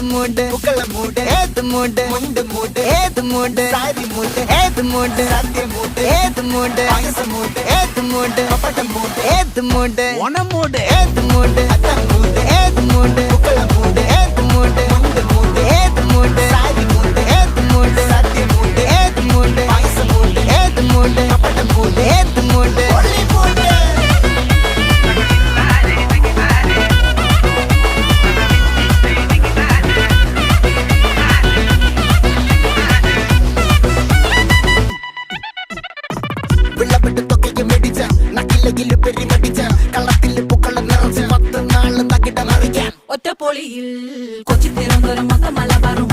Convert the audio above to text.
മൂട് പൂക്കള മൂട് ഏത് മൂട് മുണ്ട് മൂട് ഏത് മൂട് സാരി മൂട് ഏത് മൂട് സദ്യ മൂട് ഏത് മൂട് പായസ മൂട് ഏത് മൂട് പപ്പടം മൂട് ഏത് മൂട് ഓണം മൂട് ഏത് മൂട് അത്തം മൂട് ഏത് മൂട് പൂക്കള മൂട് ഏത് മൂട് മുണ്ട് മൂട് ഏത് മൂട് സാരി മൂട് ഏത് മൂട് സദ്യ മൂട് ഏത് മൂട് പായസ മൂട് ഏത് മൂട് പപ്പടം മൂട് ഏത് മൂട് ഒള്ളി മൂട് ഒറ്റപ്പൊളിയിൽ കൊച്ചി തിരുവനന്തപുരം മൊത്തം മലബാറും